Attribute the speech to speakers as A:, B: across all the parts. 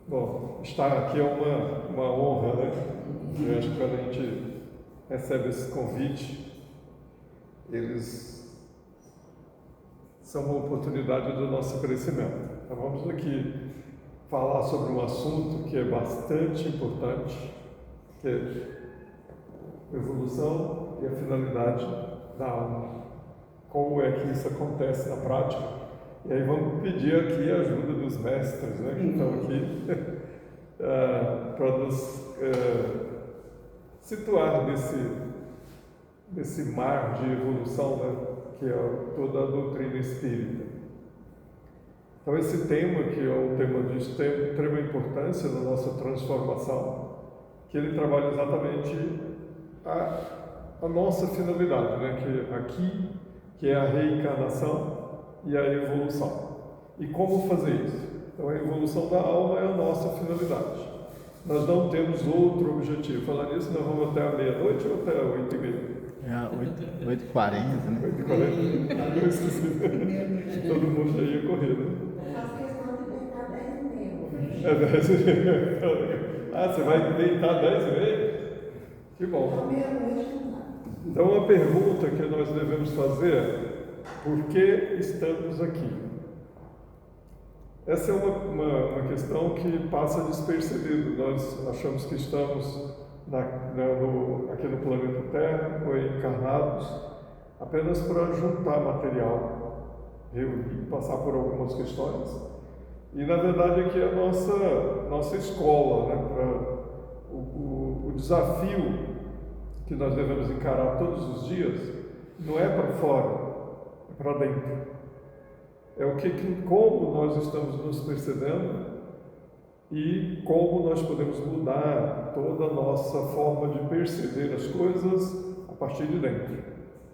A: Bom, estar aqui é uma honra, né? Eu acho que quando a gente recebe esse convite, eles são uma oportunidade do nosso crescimento. Então vamos aqui falar sobre um assunto que é bastante importante, que é a evolução e a finalidade da alma. Como é que isso acontece na prática? E aí vamos pedir aqui a ajuda dos mestres, né, que estão aqui, para nos situar nesse mar de evolução, né, que é toda a doutrina espírita. Então esse tema, que é um tema de extrema importância na nossa transformação, que ele trabalha exatamente a nossa finalidade, né, que é a reencarnação e a evolução. E como fazer isso? Então a evolução da alma é a nossa finalidade. Nós não temos outro objetivo. Falar nisso, nós vamos até a meia-noite ou até 8h30?
B: 8h40, né?
A: 8h40? Todo mundo já ia correr, né?
C: Eu faço questão de deitar 10h30.
A: É 10h30. Ah, você vai deitar 10h30? Que bom. Então a pergunta que nós devemos fazer é: por que estamos aqui? Essa é uma questão que passa despercebido. Nós achamos que estamos aqui no planeta Terra, ou encarnados, apenas para juntar material, reunir, passar por algumas questões. E na verdade aqui é a nossa escola, né? O desafio que nós devemos encarar todos os dias não é para fora, é para dentro. É como nós estamos nos percebendo e como nós podemos mudar toda a nossa forma de perceber as coisas a partir de dentro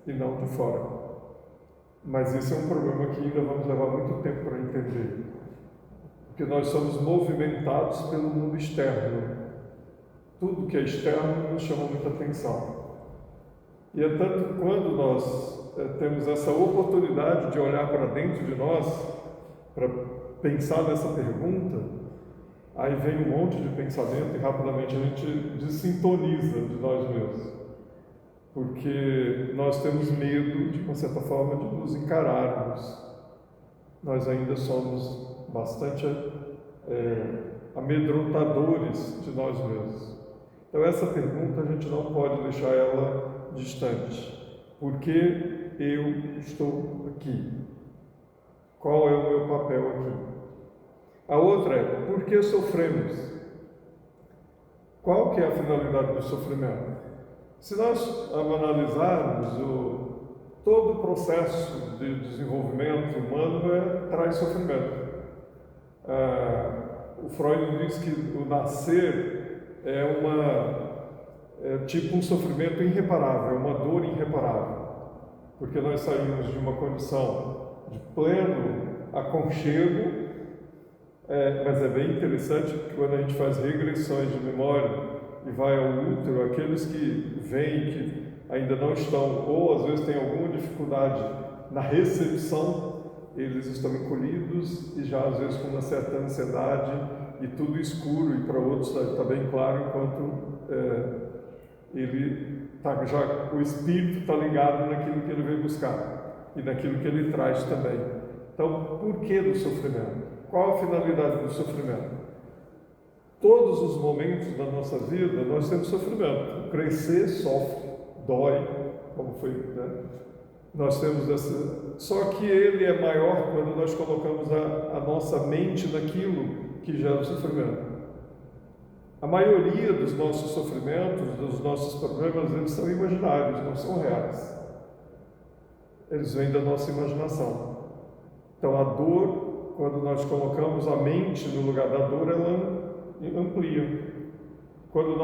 A: e não de fora. Mas esse é um problema que ainda vamos levar muito tempo para entender, porque nós somos movimentados pelo mundo externo. Tudo que é externo nos chama muita atenção. E é tanto quando nós temos essa oportunidade de olhar para dentro de nós, para pensar nessa pergunta, aí vem um monte de pensamento e rapidamente a gente desintoniza de nós mesmos. Porque nós temos medo, de uma certa forma, de nos encararmos. Nós ainda somos bastante amedrontadores de nós mesmos. Então essa pergunta a gente não pode deixar ela distante. Por que eu estou aqui? Qual é o meu papel aqui? A outra é: por que sofremos? Qual que é a finalidade do sofrimento? Se nós analisarmos todo o processo de desenvolvimento humano traz sofrimento. O Freud diz que o nascer é tipo um sofrimento irreparável, uma dor irreparável, porque nós saímos de uma condição de pleno aconchego, mas é bem interessante que quando a gente faz regressões de memória e vai ao útero, aqueles que vêm que ainda não estão, ou às vezes têm alguma dificuldade na recepção, eles estão encolhidos e já às vezes com uma certa ansiedade e tudo escuro, e para outros está bem claro, enquanto o espírito está ligado naquilo que ele veio buscar e naquilo que ele traz também. Então, por que do sofrimento? Qual a finalidade do sofrimento? Todos os momentos da nossa vida nós temos sofrimento. Crescer sofre, dói, como foi, né? Nós temos só que ele é maior quando nós colocamos a nossa mente naquilo que gera o sofrimento. A maioria dos nossos sofrimentos, dos nossos problemas, eles são imaginários, não são reais. Eles vêm da nossa imaginação. Então a dor, quando nós colocamos a mente no lugar da dor, ela amplia. Quando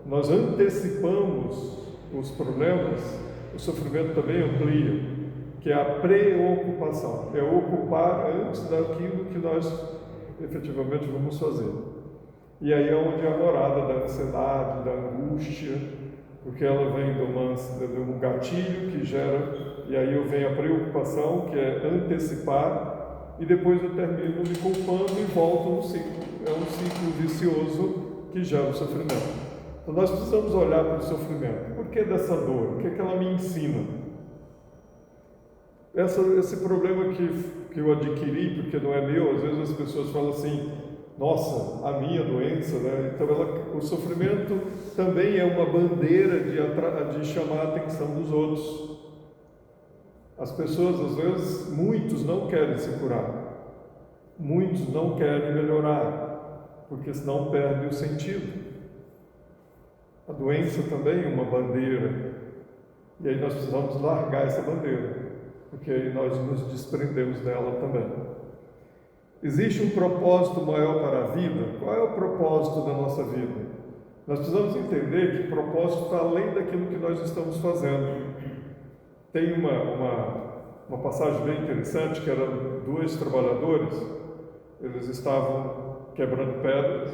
A: nós antecipamos os problemas, o sofrimento também amplia, que é a preocupação, é ocupar antes daquilo que nós efetivamente vamos fazer. E aí é onde é a morada da ansiedade, da angústia, porque ela vem de um gatilho que gera, e aí vem a preocupação, que é antecipar, e depois eu termino me culpando e volto no ciclo. vicioso que gera o sofrimento. Então nós precisamos olhar para o sofrimento. Por que dessa dor? O que é que ela me ensina? Esse problema que eu adquiri, porque não é meu, às vezes as pessoas falam assim, nossa, a minha doença, né? Então o sofrimento também é uma bandeira de chamar a atenção dos outros. As pessoas, às vezes, muitos não querem se curar, muitos não querem melhorar, porque senão perde o sentido. A doença também é uma bandeira, e aí nós precisamos largar essa bandeira, porque aí nós nos desprendemos dela também. Existe um propósito maior para a vida? Qual é o propósito da nossa vida? Nós precisamos entender que o propósito está além daquilo que nós estamos fazendo. Tem uma passagem bem interessante, que eram dois trabalhadores, eles estavam quebrando pedras,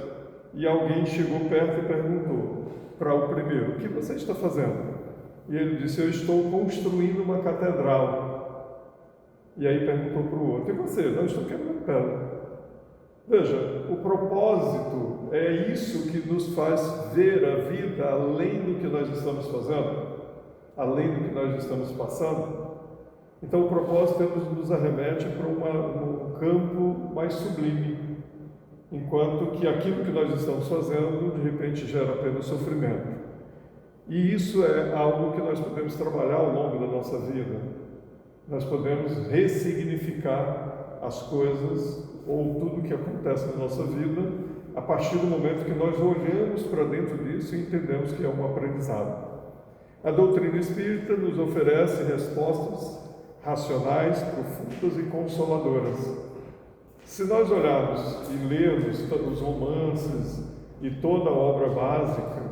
A: e alguém chegou perto e perguntou para o primeiro, o que você está fazendo? E ele disse, eu estou construindo uma catedral. E aí perguntou para o outro, e você? Não, estou quebrando pedra. Veja, o propósito é isso que nos faz ver a vida além do que nós estamos fazendo, além do que nós estamos passando. Então o propósito nos arremete para um campo mais sublime, enquanto que aquilo que nós estamos fazendo, de repente, gera apenas sofrimento. E isso é algo que nós podemos trabalhar ao longo da nossa vida. Nós podemos ressignificar as coisas ou tudo que acontece na nossa vida a partir do momento que nós olhamos para dentro disso e entendemos que é um aprendizado. A doutrina espírita nos oferece respostas racionais, profundas e consoladoras. Se nós olharmos e lermos os romances e toda a obra básica,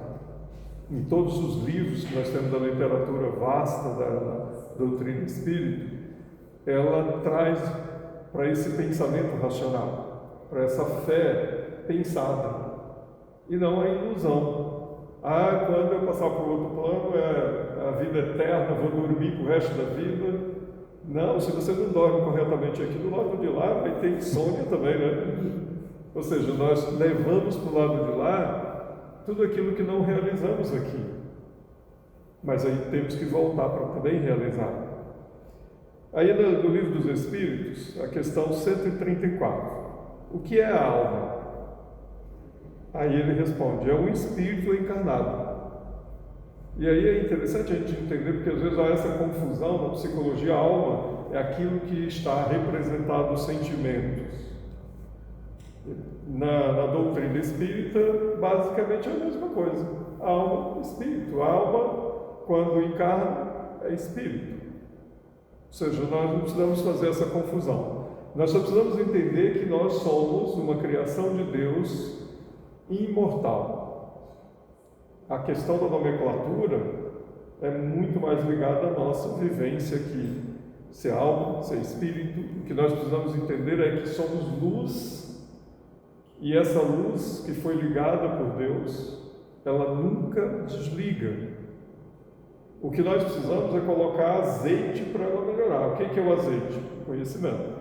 A: em todos os livros que nós temos da literatura vasta da doutrina espírita, ela traz para esse pensamento racional, para essa fé pensada, e não a ilusão. Quando eu passar para o outro plano, é a vida eterna, vou dormir para o resto da vida. Não, se você não dorme corretamente aqui, do lado de lá vai ter insônia também, né? Ou seja, nós levamos para o lado de lá tudo aquilo que não realizamos aqui. Mas aí temos que voltar para também realizar. Aí no Livro dos Espíritos, a questão 134. O que é a alma? Aí ele responde, é um espírito encarnado. E aí é interessante a gente entender, porque às vezes há essa confusão na psicologia. A alma é aquilo que está representado nos sentimentos. Na doutrina espírita, basicamente é a mesma coisa. Alma, espírito. A alma, quando encarna, é espírito. Ou seja, nós não precisamos fazer essa confusão. Nós só precisamos entender que nós somos uma criação de Deus imortal. A questão da nomenclatura é muito mais ligada à nossa vivência aqui. Se é alma, se é espírito, o que nós precisamos entender é que somos luz, e essa luz que foi ligada por Deus, ela nunca desliga. O que nós precisamos é colocar azeite para ela melhorar. O que é o azeite? O conhecimento.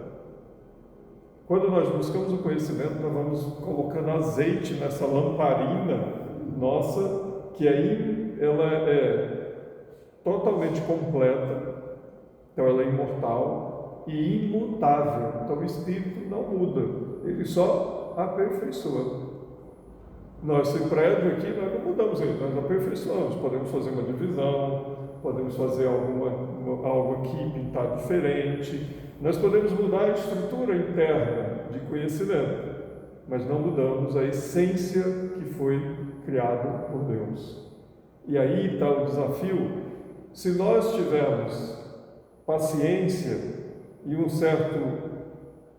A: Quando nós buscamos o conhecimento, nós vamos colocando azeite nessa lamparina nossa, que aí ela é totalmente completa, então ela é imortal e imutável. Então o espírito não muda, ele só aperfeiçoa. Nosso prédio aqui, nós não mudamos ele, nós aperfeiçoamos. Podemos fazer uma divisão, podemos fazer algo aqui, pintar diferente. Nós podemos mudar a estrutura interna de conhecimento, mas não mudamos a essência que foi criado por Deus. E aí está o desafio. Se nós tivermos paciência e um certo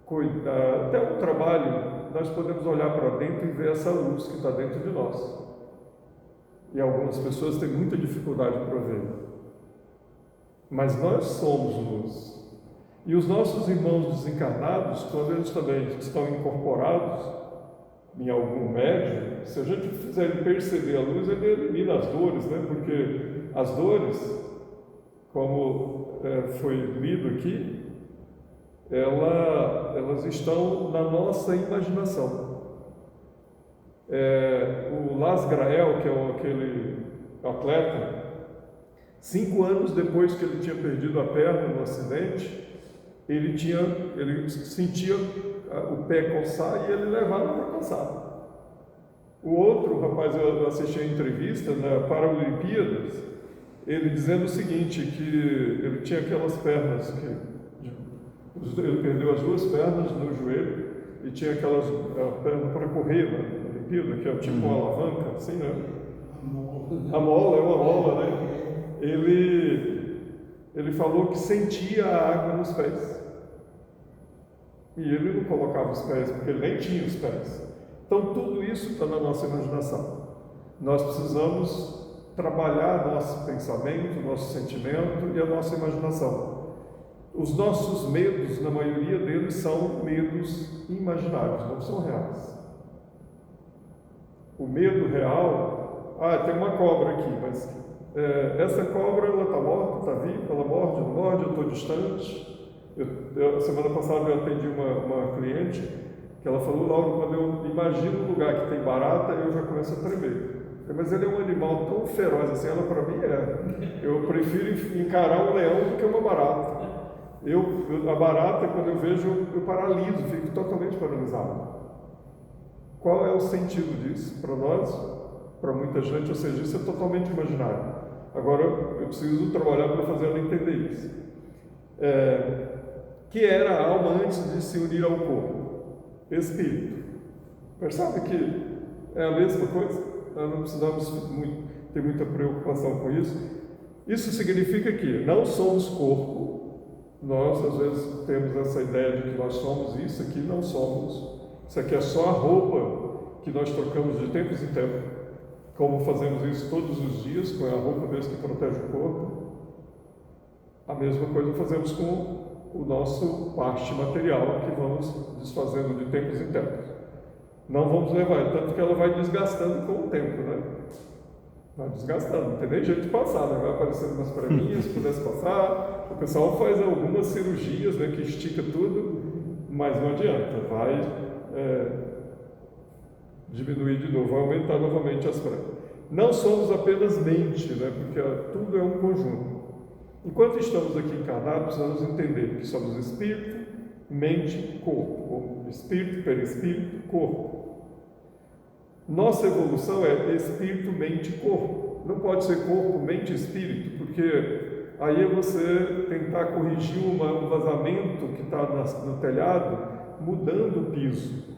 A: cuidado, até um trabalho, nós podemos olhar para dentro e ver essa luz que está dentro de nós. E algumas pessoas têm muita dificuldade para ver. Mas nós somos luz. E os nossos irmãos desencarnados, quando eles também estão incorporados em algum médium, se a gente fizer ele perceber a luz, ele elimina as dores, né? Porque as dores, como foi lido aqui, elas estão na nossa imaginação. O Las Grael, que é aquele atleta, 5 anos depois que ele tinha perdido a perna no acidente, ele sentia o pé coçar e ele levava para coçar. O outro rapaz, eu assisti a entrevista na Paralimpíadas, ele dizendo o seguinte, que ele tinha aquelas pernas, ele perdeu as 2 pernas no joelho e tinha aquelas pernas para correr na Olimpíada, que é tipo uma alavanca, assim, né? A mola, é uma mola, né? Ele falou que sentia a água nos pés. E ele não colocava os pés, porque ele nem tinha os pés. Então, tudo isso está na nossa imaginação. Nós precisamos trabalhar nosso pensamento, nosso sentimento e a nossa imaginação. Os nossos medos, na maioria deles, são medos imaginários, não são reais. O medo real, tem uma cobra aqui, mas essa cobra, ela está morta, está viva, ela morde, não morde, eu estou distante. Semana passada eu atendi uma cliente que ela falou, Lauro, quando eu imagino um lugar que tem barata, eu já começo a tremer. Mas ele é um animal tão feroz assim, ela para mim é. Eu prefiro encarar um leão do que uma barata. A barata, quando eu vejo, eu paraliso, fico totalmente paralisado. Qual é o sentido disso para nós? Para muita gente, ou seja, isso é totalmente imaginário. Agora, eu preciso trabalhar para fazer ela entender isso. Que era a alma antes de se unir ao corpo? Espírito. Percebe que é a mesma coisa? Nós não precisamos ter muita preocupação com isso. Isso significa que não somos corpo. Nós, às vezes, temos essa ideia de que nós somos isso, aqui não somos. Isso aqui é só a roupa que nós trocamos de tempos em tempos. Como fazemos isso todos os dias, com a roupa mesmo que protege o corpo. A mesma coisa fazemos com o nosso parte material, que vamos desfazendo de tempos em tempos. Não vamos levar, tanto que ela vai desgastando com o tempo, né? Vai desgastando, não tem nem jeito de passar, né? Vai aparecendo umas preguinhas, se pudesse passar. O pessoal faz algumas cirurgias, né, que estica tudo, mas não adianta, vai diminuir de novo, vai aumentar novamente as pregas. Não somos apenas mente, né? Porque tudo é um conjunto. Enquanto estamos aqui encarnados, precisamos entender que somos espírito, mente, corpo, ou espírito, perispírito, corpo. Nossa evolução é espírito, mente, corpo. Não pode ser corpo, mente, espírito, porque aí é você tentar corrigir um vazamento que está no telhado, mudando o piso.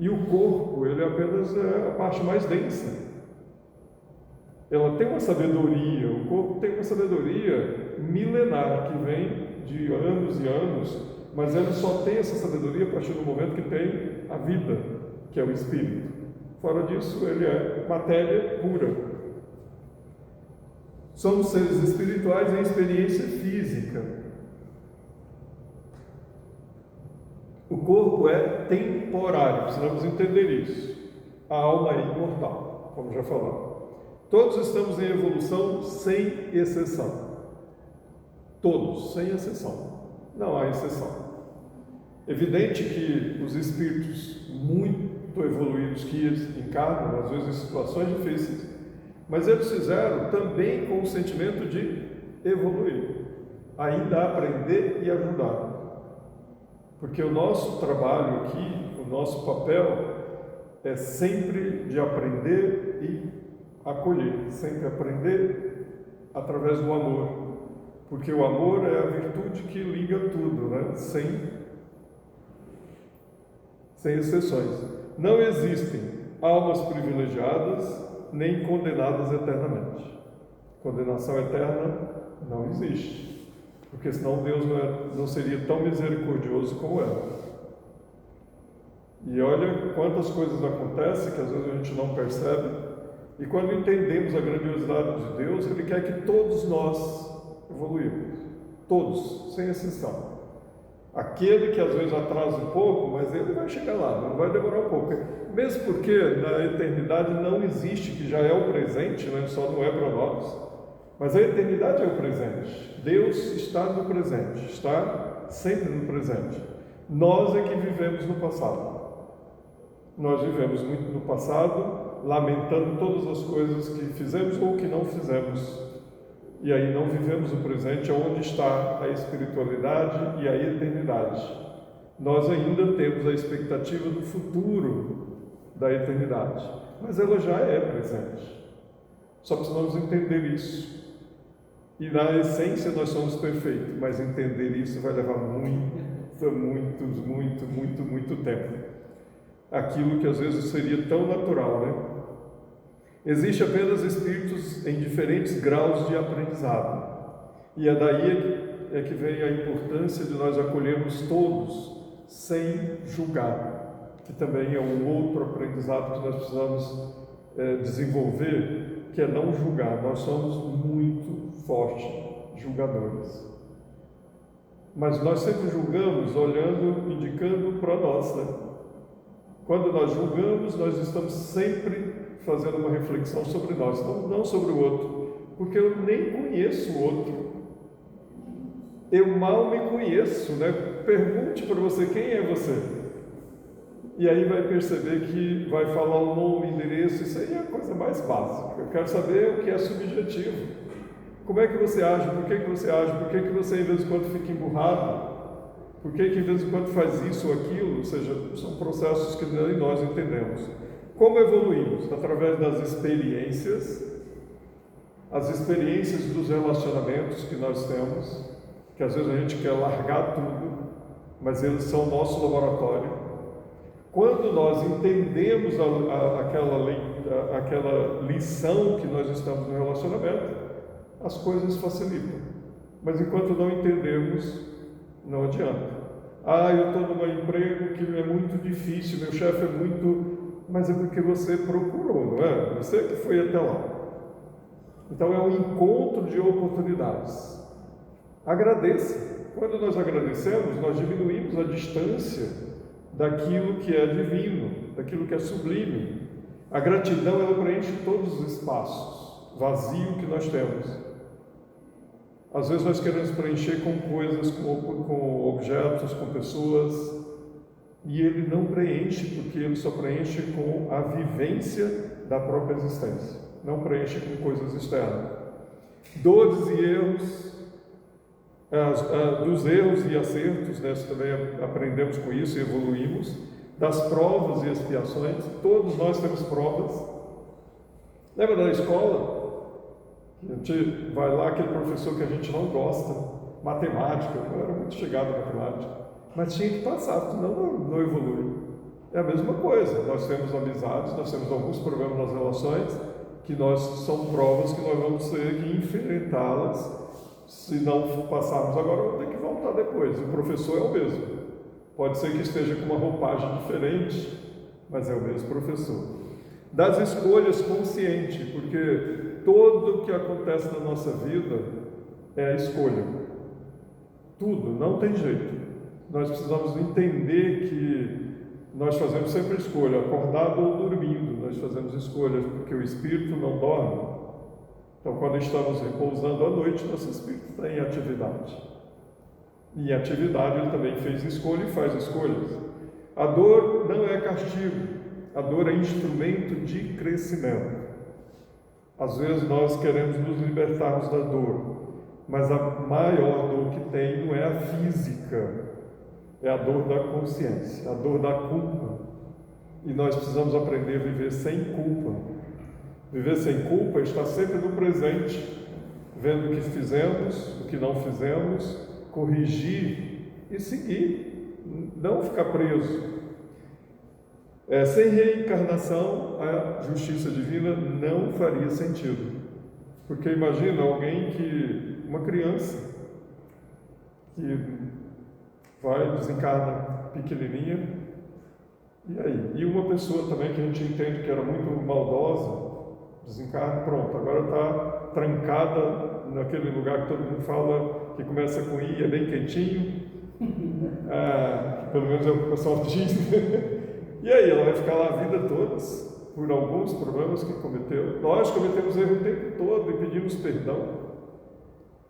A: E o corpo, ele apenas é a parte mais densa. Ela tem uma sabedoria, o corpo tem uma sabedoria milenar que vem de anos e anos, mas ele só tem essa sabedoria a partir do momento que tem a vida, que é o espírito. Fora disso, ele é matéria pura. Somos seres espirituais em experiência física. O corpo é temporário, precisamos entender isso. A alma é imortal, como já falamos. Todos estamos em evolução sem exceção. Todos, sem exceção. Não há exceção. Evidente que os espíritos muito evoluídos que encarnam, às vezes, em situações difíceis, mas eles fizeram também com o sentimento de evoluir, ainda aprender e ajudar. Porque o nosso trabalho aqui, o nosso papel, é sempre de aprender e acolher, sempre aprender através do amor, porque o amor é a virtude que liga tudo, né? Sem exceções. Não existem almas privilegiadas nem condenadas eternamente. Condenação eterna não existe, porque senão Deus não seria tão misericordioso como é. E olha quantas coisas acontecem que às vezes a gente não percebe. E quando entendemos a grandiosidade de Deus, Ele quer que todos nós evoluímos. Todos, sem exceção. Aquele que às vezes atrasa um pouco, mas ele vai chegar lá, não vai demorar um pouco. Mesmo porque na eternidade não existe, que já é o presente, né? Só não é para nós. Mas a eternidade é o presente. Deus está no presente, está sempre no presente. Nós é que vivemos no passado. Nós vivemos muito no passado, lamentando todas as coisas que fizemos ou que não fizemos. E aí não vivemos o presente, onde está a espiritualidade e a eternidade. Nós ainda temos a expectativa do futuro da eternidade, mas ela já é presente. Só precisamos entender isso. E na essência nós somos perfeitos, mas entender isso vai levar muito tempo. Aquilo que às vezes seria tão natural, né? Existem apenas espíritos em diferentes graus de aprendizado. E é daí que vem a importância de nós acolhermos todos, sem julgar, que também é um outro aprendizado que nós precisamos desenvolver, que é não julgar. Nós somos muito fortes julgadores. Mas nós sempre julgamos olhando, indicando para nós, né? Quando nós julgamos, nós estamos sempre fazendo uma reflexão sobre nós, não sobre o outro, porque eu nem conheço o outro. Eu mal me conheço, né? Pergunte para você quem é você. E aí vai perceber que vai falar o nome, endereço, isso aí é a coisa mais básica. Eu quero saber o que é subjetivo. Como é que você age? Por que você age? Por que você, de vez em quando, fica emburrado? Por que de vez em quando faz isso ou aquilo? Ou seja, são processos que nem nós entendemos. Como evoluímos? Através das experiências, as experiências dos relacionamentos que nós temos, que às vezes a gente quer largar tudo, mas eles são o nosso laboratório. Quando nós entendemos aquela lição que nós estamos no relacionamento, as coisas facilitam. Mas enquanto não entendemos, não adianta. Eu estou num emprego que é muito difícil, meu chefe é muito... Mas é porque você procurou, não é? Você que foi até lá. Então é um encontro de oportunidades. Agradeça. Quando nós agradecemos, nós diminuímos a distância daquilo que é divino, daquilo que é sublime. A gratidão, ela preenche todos os espaços vazios que nós temos. Às vezes nós queremos preencher com coisas, com objetos, com pessoas, e ele não preenche, porque ele só preenche com a vivência da própria existência, não preenche com coisas externas. Dores e erros, dos erros e acertos, né, também aprendemos com isso e evoluímos, das provas e expiações. Todos nós temos provas. Lembra da escola? A gente vai lá, aquele professor que a gente não gosta, matemática, eu era muito chegado à matemática, mas tinha que passar, senão não evolui. É a mesma coisa, nós temos amizades, nós temos alguns problemas nas relações, que são provas que nós vamos ter que enfrentá-las. Se não passarmos agora, vamos ter que voltar depois. O professor é o mesmo, pode ser que esteja com uma roupagem diferente, mas é o mesmo professor. Das escolhas conscientes, porque tudo o que acontece na nossa vida é a escolha. Tudo, não tem jeito. Nós precisamos entender que nós fazemos sempre escolha, acordado ou dormindo, nós fazemos escolhas, porque o espírito não dorme. Então, quando estamos repousando à noite, nosso espírito está em atividade. E em atividade ele também fez escolha e faz escolhas. A dor não é castigo, a dor é instrumento de crescimento. Às vezes nós queremos nos libertarmos da dor, mas a maior dor que tem não é a física, é a dor da consciência, a dor da culpa. E nós precisamos aprender a viver sem culpa. Viver sem culpa é estar sempre no presente, vendo o que fizemos, o que não fizemos, corrigir e seguir, não ficar preso. Sem reencarnação, a justiça divina não faria sentido. Porque imagina uma criança que desencarna pequenininha, e aí? E uma pessoa também que a gente entende que era muito maldosa, desencarna, pronto, agora está trancada naquele lugar que todo mundo fala, que começa com I, é bem quentinho, pelo menos é o que o pessoal diz. E aí, ela vai ficar lá a vida toda, por alguns problemas que cometeu. Nós cometemos erro o tempo todo e pedimos perdão.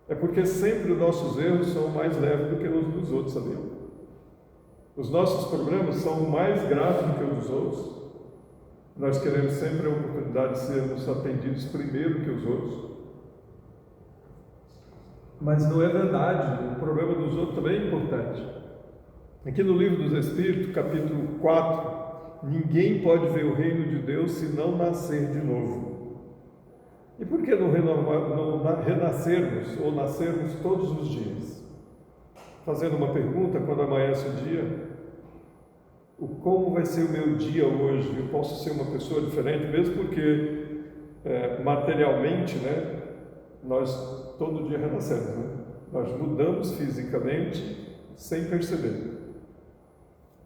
A: É porque sempre os nossos erros são mais leves do que os dos outros, sabiam? Os nossos problemas são mais graves do que os dos outros. Nós queremos sempre a oportunidade de sermos atendidos primeiro que os outros. Mas não é verdade, o problema dos outros também é importante. Aqui no Livro dos Espíritos, capítulo 4, ninguém pode ver o reino de Deus se não nascer de novo. E por que não renascermos ou nascermos todos os dias? Fazendo uma pergunta, quando amanhece o dia, como vai ser o meu dia hoje? Eu posso ser uma pessoa diferente, mesmo porque materialmente, né, nós todo dia renascemos, né? Nós mudamos fisicamente sem perceber.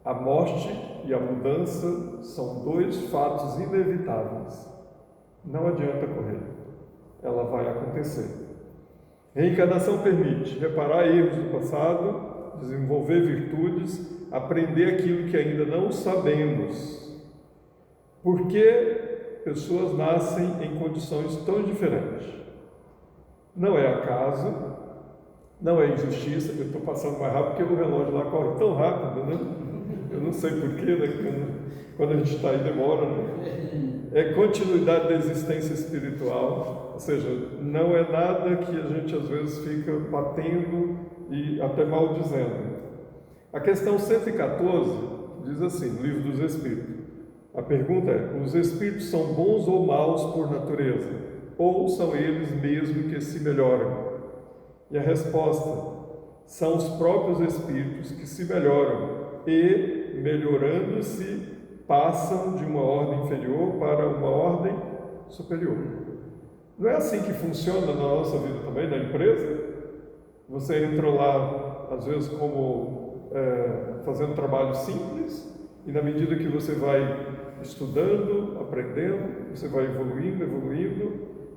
A: A morte e a mudança são dois fatos inevitáveis. Não adianta correr, ela vai acontecer. Reencarnação permite reparar erros do passado, desenvolver virtudes, aprender aquilo que ainda não sabemos. Por que pessoas nascem em condições tão diferentes? Não é acaso, não é injustiça. Eu estou passando mais rápido porque o relógio lá corre tão rápido, né? Eu não sei porquê, né? Quando a gente está aí demora, né? É continuidade da existência espiritual, ou seja, não é nada que a gente às vezes fica batendo e até maldizendo. A questão 114 diz assim, no Livro dos Espíritos, a pergunta é: os espíritos são bons ou maus por natureza? Ou são eles mesmos que se melhoram? E a resposta: são os próprios espíritos que se melhoram e, melhorando-se, passam de uma ordem inferior para uma ordem superior. Não é assim que funciona na nossa vida também, na empresa? Você entra lá, às vezes, fazendo trabalho simples, e na medida que você vai estudando, aprendendo, você vai evoluindo,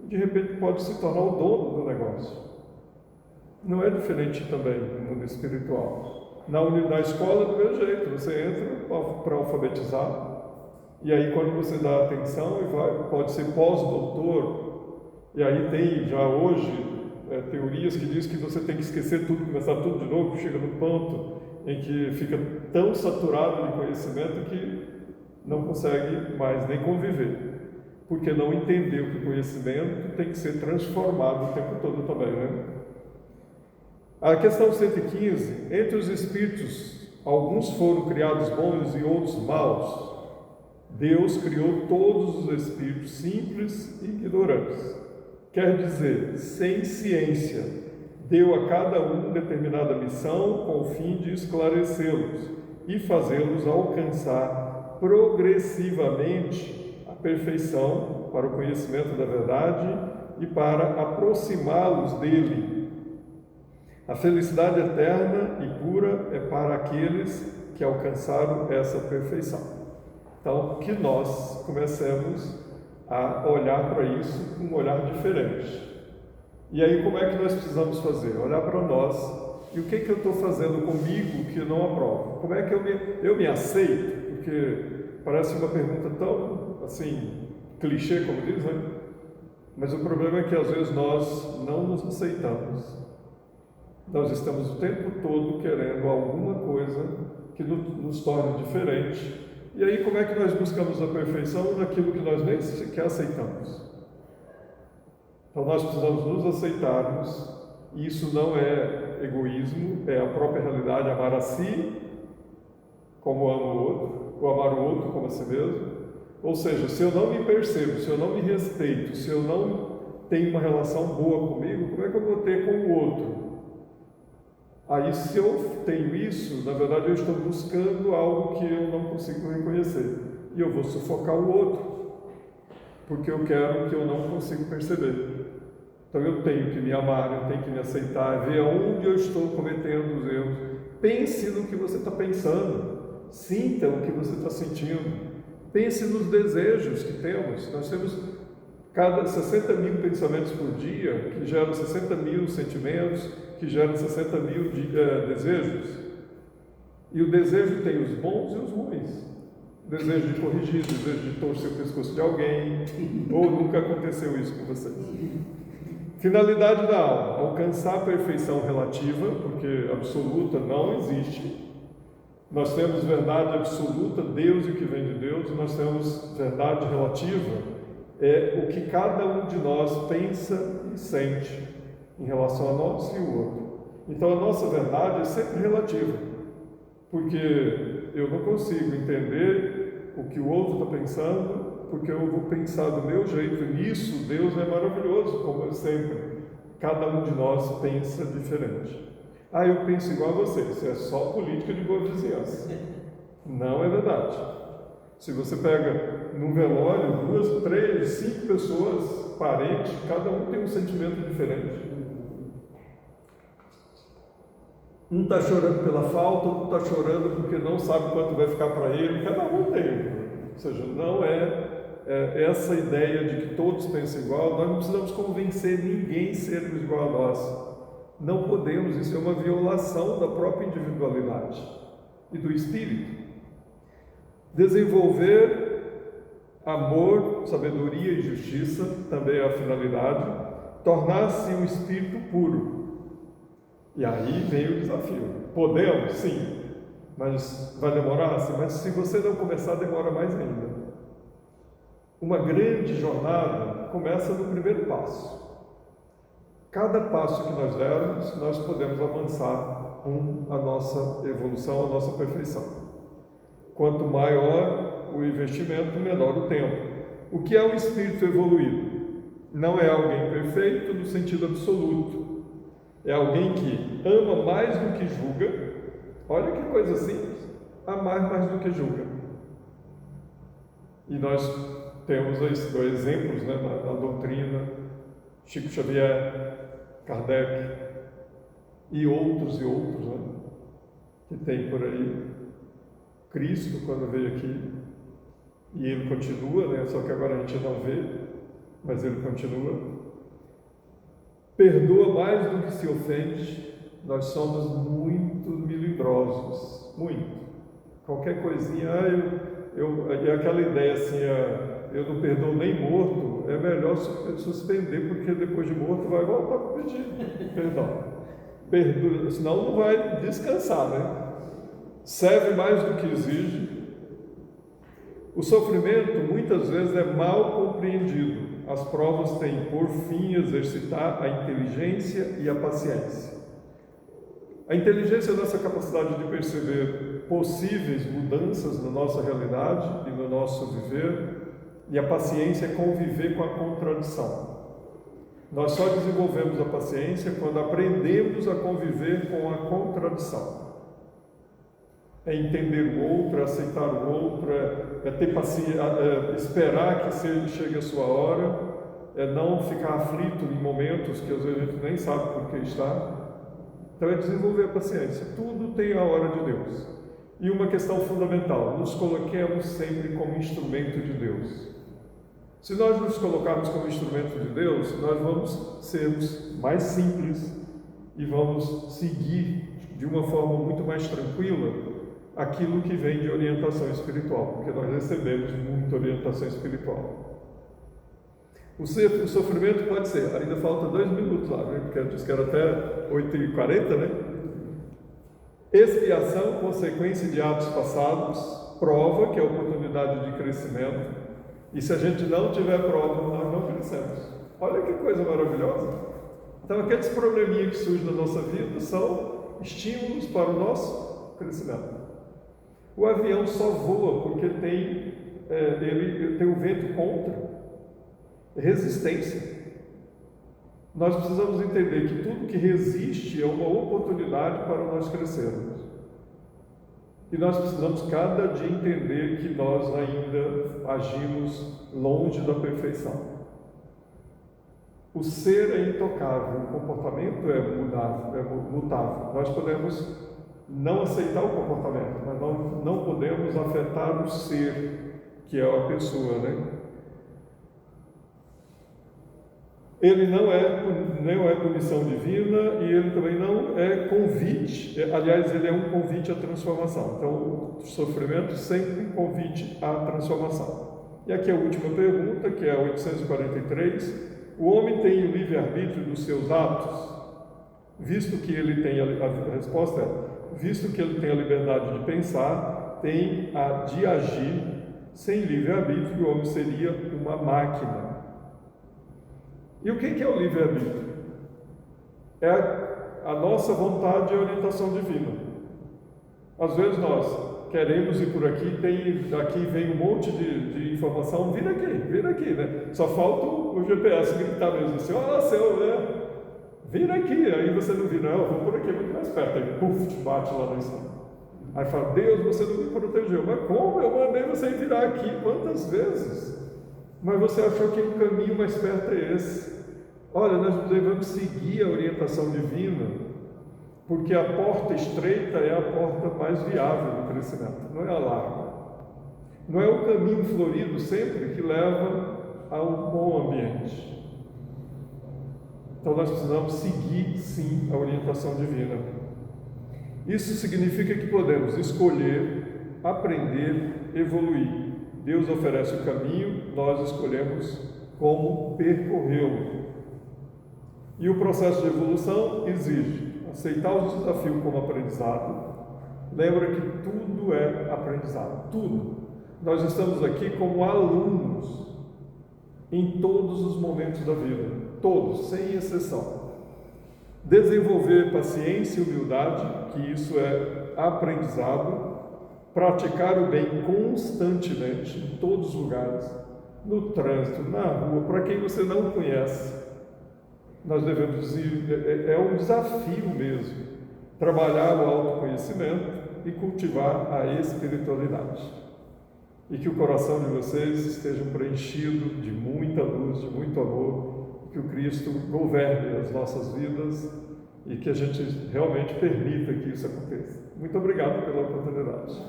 A: e de repente pode se tornar o dono do negócio. Não é diferente também no mundo espiritual. Na escola, do mesmo jeito, você entra para alfabetizar, e aí quando você dá atenção, pode ser pós-doutor, e aí tem já hoje teorias que dizem que você tem que esquecer tudo, começar tudo de novo, chega no ponto em que fica tão saturado de conhecimento que não consegue mais nem conviver, porque não entendeu que o conhecimento tem que ser transformado o tempo todo também, né? A questão 115, entre os espíritos, alguns foram criados bons e outros maus. Deus criou todos os espíritos simples e ignorantes. Quer dizer, sem ciência, deu a cada um determinada missão com o fim de esclarecê-los e fazê-los alcançar progressivamente a perfeição para o conhecimento da verdade e para aproximá-los dele. A felicidade eterna e pura é para aqueles que alcançaram essa perfeição. Então, que nós comecemos a olhar para isso com um olhar diferente. E aí, como é que nós precisamos fazer? Olhar para nós, e o que eu estou fazendo comigo que eu não aprovo? Como é que eu me aceito? Porque parece uma pergunta tão, assim, clichê, como diz, né? Mas o problema é que às vezes nós não nos aceitamos. Nós estamos o tempo todo querendo alguma coisa que nos torne diferente. E aí, como é que nós buscamos a perfeição naquilo que nós nem sequer aceitamos? Então, nós precisamos nos aceitarmos, e isso não é egoísmo, é a própria realidade, amar a si como amo o outro, ou amar o outro como a si mesmo. Ou seja, se eu não me percebo, se eu não me respeito, se eu não tenho uma relação boa comigo, como é que eu vou ter com o outro? Aí, se eu tenho isso, na verdade eu estou buscando algo que eu não consigo reconhecer. E eu vou sufocar o outro, porque eu quero que eu não consigo perceber. Então eu tenho que me amar, eu tenho que me aceitar, ver aonde eu estou cometendo os erros. Pense no que você está pensando, sinta o que você está sentindo. Pense nos desejos que temos. Nós temos cada 60 mil pensamentos por dia, que geram 60 mil sentimentos, que geram 60 mil desejos. E o desejo tem os bons e os ruins. Desejo de corrigir, desejo de torcer o pescoço de alguém, ou nunca aconteceu isso com vocês. Finalidade da alma: alcançar a perfeição relativa, porque absoluta não existe. Nós temos verdade absoluta, Deus e o que vem de Deus, e nós temos verdade relativa, é o que cada um de nós pensa e sente em relação a nós e o outro. Então a nossa verdade é sempre relativa, porque eu não consigo entender o que o outro está pensando, porque eu vou pensar do meu jeito. Nisso Deus é maravilhoso, como é sempre. Cada um de nós pensa diferente. Ah, eu penso igual a você, isso é só política de boa vizinhança. Não é verdade. Se você pega num velório 2, 3, 5 pessoas, parentes, cada um tem um sentimento diferente. Um está chorando pela falta, outro está chorando porque não sabe quanto vai ficar para ele, cada um tem. Ou seja, não é essa ideia de que todos pensam igual. Nós não precisamos convencer ninguém a sermos igual a nós. Não podemos, isso é uma violação da própria individualidade e do espírito. Desenvolver amor, sabedoria e justiça, também é a finalidade, tornar-se um espírito puro. E aí vem o desafio. Podemos? Sim. Mas vai demorar? Sim. Mas se você não começar, demora mais ainda. Uma grande jornada começa no primeiro passo. Cada passo que nós dermos, nós podemos avançar a nossa evolução, a nossa perfeição. Quanto maior o investimento, menor o tempo. O que é um espírito evoluído? Não é alguém perfeito no sentido absoluto. É alguém que ama mais do que julga. Olha que coisa simples. Amar mais do que julga. E nós temos dois exemplos, né, na doutrina. Chico Xavier, Kardec e outros, né, que tem por aí. Cristo, quando veio aqui, e ele continua, né, só que agora a gente não vê, mas ele continua. Perdoa mais do que se ofende. Nós somos muito melindrosos, muito. Qualquer coisinha, e aquela ideia assim, eu não perdoo nem morto, é melhor suspender, porque depois de morto vai voltar para pedir perdão. Perdoa, senão não vai descansar, né? Serve mais do que exige. O sofrimento muitas vezes é mal compreendido. As provas têm por fim exercitar a inteligência e a paciência. A inteligência é a nossa capacidade de perceber possíveis mudanças na nossa realidade e no nosso viver, e a paciência é conviver com a contradição. Nós só desenvolvemos a paciência quando aprendemos a conviver com a contradição. É entender o outro, é aceitar o outro, é ter paciência, esperar que chegue a sua hora, é não ficar aflito em momentos que às vezes a gente nem sabe por que está. Então é desenvolver a paciência. Tudo tem a hora de Deus. E uma questão fundamental: nos coloquemos sempre como instrumento de Deus. Se nós nos colocarmos como instrumento de Deus, nós vamos sermos mais simples e vamos seguir de uma forma muito mais tranquila aquilo que vem de orientação espiritual, porque nós recebemos muita orientação espiritual. O sofrimento pode ser, ainda falta 2 minutos lá, né? Porque eu disse que era até 8h40, né? Expiação, consequência de atos passados, prova, que é a oportunidade de crescimento, e se a gente não tiver prova, nós não crescemos. Olha que coisa maravilhosa! Então, aqueles probleminhas que surgem na nossa vida são estímulos para o nosso crescimento. O avião só voa porque ele tem o vento contra, resistência. Nós precisamos entender que tudo que resiste é uma oportunidade para nós crescermos. E nós precisamos cada dia entender que nós ainda agimos longe da perfeição. O ser é intocável, o comportamento é mutável. Nós podemos não aceitar o comportamento, mas não podemos afetar o ser, que é a pessoa, né? Ele não é punição divina e ele também não é convite. Aliás, ele é um convite à transformação. Então, o sofrimento sempre um convite à transformação. E aqui a última pergunta, que é a 843. O homem tem o livre-arbítrio dos seus atos? Visto que ele tem, a resposta é: visto que ele tem a liberdade de pensar, tem a de agir. Sem livre-arbítrio, o homem seria uma máquina. E o que é o livre-arbítrio? É a nossa vontade e orientação divina. Às vezes nós queremos ir por aqui, daqui vem um monte de informação, vira aqui, né? Só falta o GPS gritar mesmo assim, seu, né? Vira aqui, aí você não vira, eu vou por aqui, muito mais perto, aí puf, te bate lá no cima. Aí fala, Deus, você não me protegeu. Mas como? Eu mandei você virar aqui quantas vezes? Mas você achou que o caminho mais perto é esse. Olha, nós devemos seguir a orientação divina, porque a porta estreita é a porta mais viável do crescimento, não é a larga. Não é o caminho florido sempre que leva a um bom ambiente. Então nós precisamos seguir, sim, a orientação divina. Isso significa que podemos escolher, aprender, evoluir. Deus oferece o caminho, nós escolhemos como percorrê-lo. E o processo de evolução exige aceitar os desafios como aprendizado. Lembra que tudo é aprendizado, tudo. Nós estamos aqui como alunos em todos os momentos da vida, todos, sem exceção. Desenvolver paciência e humildade, que isso é aprendizado, praticar o bem constantemente, em todos os lugares, no trânsito, na rua, para quem você não conhece. Nós devemos ir, é um desafio mesmo, trabalhar o autoconhecimento e cultivar a espiritualidade. E que o coração de vocês esteja preenchido de muita luz, de muito amor, que o Cristo governe as nossas vidas e que a gente realmente permita que isso aconteça. Muito obrigado pela oportunidade.